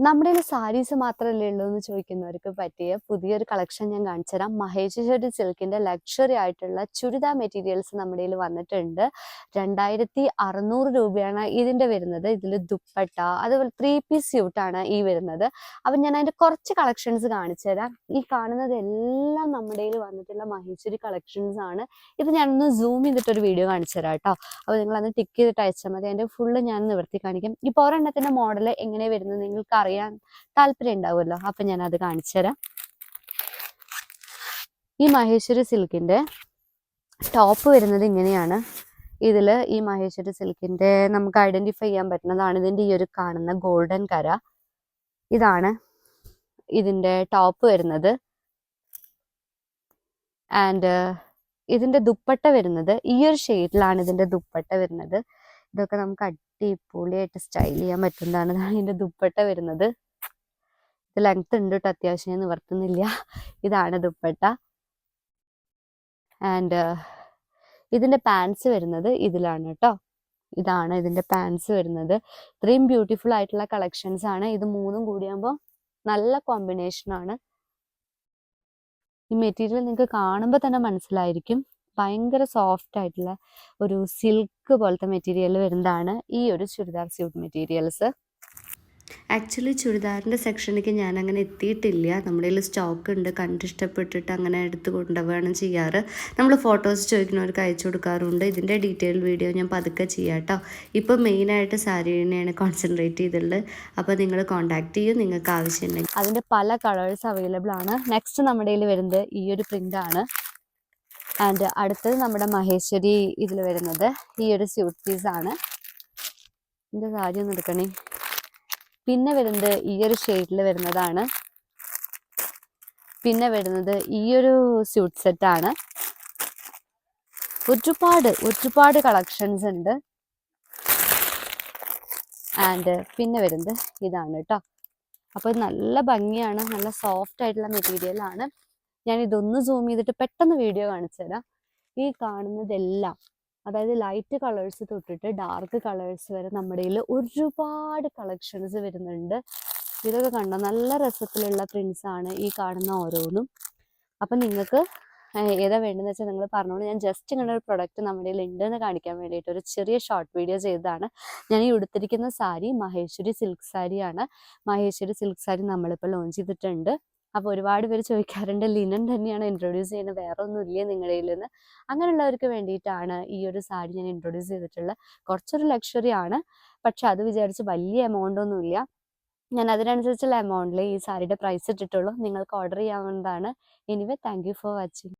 നമ്മുടെ സാരീസ് മാത്രമല്ലേ ഉള്ളൂ എന്ന് ചോദിക്കുന്നവർക്ക് പറ്റിയ പുതിയൊരു കളക്ഷൻ ഞാൻ കാണിച്ചു തരാം. മഹേശ്വരി സിൽക്കിന്റെ ലക്ഷറി ആയിട്ടുള്ള ചുരിദാർ മെറ്റീരിയൽസ് നമ്മുടെ കയ്യിൽ വന്നിട്ടുണ്ട്. 2600 രൂപയാണ് ഇതിന്റെ വരുന്നത്. ഇതിൽ ദുപ്പട്ട, അതുപോലെ 3 പീസ് സ്യൂട്ടാണ് ഈ വരുന്നത്. അപ്പം ഞാൻ അതിന്റെ കുറച്ച് കളക്ഷൻസ് കാണിച്ചു തരാം. ഈ കാണുന്നത് എല്ലാം നമ്മുടെ കയ്യിൽ വന്നിട്ടുള്ള മഹേശ്വരി കളക്ഷൻസ് ആണ്. ഇത് ഞാനൊന്ന് സൂം ചെയ്തിട്ടൊരു വീഡിയോ കാണിച്ചു തരാം കേട്ടോ. അപ്പോൾ നിങ്ങൾ അന്ന് ടിക്ക് ചെയ്തിട്ട് അയച്ചാൽ മതി. അതിന്റെ ഫുള്ള് ഞാൻ നിവർത്തി കാണിക്കാം. ഇപ്പോൾ ഒരെണ്ണത്തിന്റെ മോഡൽ എങ്ങനെ വരുന്നത് നിങ്ങൾക്ക് അറിയാൻ താല്പര്യം ഉണ്ടാവുമല്ലോ. അപ്പൊ ഞാൻ അത് കാണിച്ചു തരാം. ഈ മഹേശ്വരി സിൽക്കിന്റെ ടോപ്പ് വരുന്നത് ഇങ്ങനെയാണ്. ഇതില് ഈ മഹേശ്വരി സിൽക്കിന്റെ നമുക്ക് ഐഡന്റിഫൈ ചെയ്യാൻ പറ്റുന്നതാണ് ഇതിന്റെ ഈ ഒരു കാണുന്ന ഗോൾഡൻ കര. ഇതാണ് ഇതിന്റെ ടോപ്പ് വരുന്നത്. ആൻഡ് ഇതിന്റെ ദുപ്പട്ട വരുന്നത് ഈ ഒരു ഷെയ്ഡിലാണ് ഇതിന്റെ ദുപ്പട്ട വരുന്നത്. ഇതൊക്കെ നമുക്ക് അടിപൊളിയായിട്ട് സ്റ്റൈൽ ചെയ്യാൻ പറ്റുന്നതാണ്. ഇതാണ് ഇതിന്റെ ദുപ്പട്ട വരുന്നത്. ഇത് ലെങ്ത് ഉണ്ട് കേട്ടോ, അത്യാവശ്യം നിവർത്തുന്നില്ല. ഇതാണ് ദുപ്പട്ട. ആൻഡ് ഇതിന്റെ പാൻസ് വരുന്നത് ഇതിലാണ് കേട്ടോ. ഇതാണ് ഇതിന്റെ പാൻസ് വരുന്നത്. ഇത്രയും ബ്യൂട്ടിഫുൾ ആയിട്ടുള്ള കളക്ഷൻസ് ആണ്. ഇത് മൂന്നും കൂടിയാകുമ്പോൾ നല്ല കോമ്പിനേഷൻ ആണ്. ഈ മെറ്റീരിയൽ നിങ്ങൾക്ക് കാണുമ്പോൾ തന്നെ മനസ്സിലായിരിക്കും. ഭയങ്കര സോഫ്റ്റ് ആയിട്ടുള്ള ഒരു സിൽക്ക് പോലത്തെ മെറ്റീരിയൽ വരുന്നതാണ് ഈ ഒരു ചുരിദാർ സ്യൂട്ട് മെറ്റീരിയൽസ്. ആക്ച്വലി ചുരിദാറിൻ്റെ സെക്ഷനിലേക്ക് ഞാൻ അങ്ങനെ എത്തിയിട്ടില്ല. നമ്മുടെ കയ്യിൽ സ്റ്റോക്ക് ഉണ്ട്. കണ്ടിഷ്ടപ്പെട്ടിട്ട് അങ്ങനെ എടുത്ത് കൊണ്ടുപോവുകയാണ് ചെയ്യാറ്. നമ്മൾ ഫോട്ടോസ് ചോദിക്കുന്നവർക്ക് അയച്ചു കൊടുക്കാറുണ്ട്. ഇതിൻ്റെ ഡീറ്റെയിൽ വീഡിയോ ഞാൻ പതുക്കെ ചെയ്യാം കേട്ടോ. ഇപ്പോൾ മെയിനായിട്ട് സാരീനെയാണ് കോൺസെൻട്രേറ്റ് ചെയ്തിട്ടുള്ളത്. അപ്പോൾ നിങ്ങൾ കോൺടാക്ട് ചെയ്യും നിങ്ങൾക്ക് ആവശ്യമുണ്ടെങ്കിൽ. അതിൻ്റെ പല കളേഴ്സ് അവൈലബിൾ ആണ്. നെക്സ്റ്റ് നമ്മുടെ കയ്യിൽ വരുന്നത് ഈ ഒരു പ്രിൻ്റാണ്. ആൻഡ് അടുത്തത് നമ്മുടെ മഹേശ്വരി ഇതിൽ വരുന്നത് ഈ ഒരു സ്യൂട്ട് പീസാണ്. ഇതിൻ്റെ സാരി ഒന്ന് എടുക്കണേ. പിന്നെ വരുന്നത് ഈ ഒരു ഷെയ്ഡിൽ വരുന്നതാണ്. പിന്നെ വരുന്നത് ഈ ഒരു സ്യൂട്ട് സെറ്റാണ്. ഒരുപാട് കളക്ഷൻസ് ഉണ്ട്. ആൻഡ് പിന്നെ വരുന്നത് ഇതാണ് കേട്ടോ. അപ്പോൾ നല്ല ഭംഗിയാണ്, നല്ല സോഫ്റ്റ് ആയിട്ടുള്ള മെറ്റീരിയൽ ആണ്. ഞാൻ ഇതൊന്ന് സൂം ചെയ്തിട്ട് പെട്ടെന്ന് വീഡിയോ കാണിച്ചു തരാം. ഈ കാണുന്നതെല്ലാം, അതായത് ലൈറ്റ് കളേഴ്സ് തൊട്ടിട്ട് ഡാർക്ക് കളേഴ്സ് വരെ നമ്മുടെ കയ്യിൽ ഒരുപാട് കളക്ഷൻസ് വരുന്നുണ്ട്. ഇതൊക്കെ കണ്ടോ, നല്ല രസത്തിലുള്ള പ്രിന്റ്സ് ആണ് ഈ കാണുന്ന ഓരോന്നും. അപ്പം നിങ്ങൾക്ക് ഏതാ വേണ്ടതെന്ന് വെച്ചാൽ നിങ്ങൾ പറഞ്ഞോളൂ. ഞാൻ ജസ്റ്റ് ഇങ്ങനെ ഒരു പ്രൊഡക്റ്റ് നമ്മുടെ കയ്യിൽ ഉണ്ടെന്ന് കാണിക്കാൻ വേണ്ടിയിട്ട് ഒരു ചെറിയ ഷോർട്ട് വീഡിയോ ചെയ്തതാണ്. ഞാൻ ഈ ഉടുത്തിരിക്കുന്ന സാരി മഹേശ്വരി സിൽക്ക് സാരിയാണ്. മഹേശ്വരി സിൽക്ക് സാരി നമ്മളിപ്പോൾ ലോഞ്ച് ചെയ്തിട്ടുണ്ട്. അപ്പോൾ ഒരുപാട് പേര് ചോദിക്കാറുണ്ട് ലിനൻ തന്നെയാണ് ഇൻട്രൊഡ്യൂസ് ചെയ്യുന്നത്, വേറെ ഒന്നും ഇല്ലേ നിങ്ങളുടെ കയ്യിൽ നിന്ന്. അങ്ങനെയുള്ളവർക്ക് വേണ്ടിയിട്ടാണ് ഈ ഒരു സാരി ഞാൻ ഇൻട്രൊഡ്യൂസ് ചെയ്തിട്ടുള്ളത്. കുറച്ചൊരു ലക്ഷറി ആണ്, പക്ഷെ അത് വിചാരിച്ച് വലിയ എമൗണ്ട് ഒന്നുമില്ല. ഞാൻ അതിനനുസരിച്ചുള്ള എമൗണ്ടിൽ ഈ സാരിയുടെ പ്രൈസ് ഇട്ടിട്ടുള്ളൂ. നിങ്ങൾക്ക് ഓർഡർ ചെയ്യാവുന്നതാണ്. Anyway thank you for watching.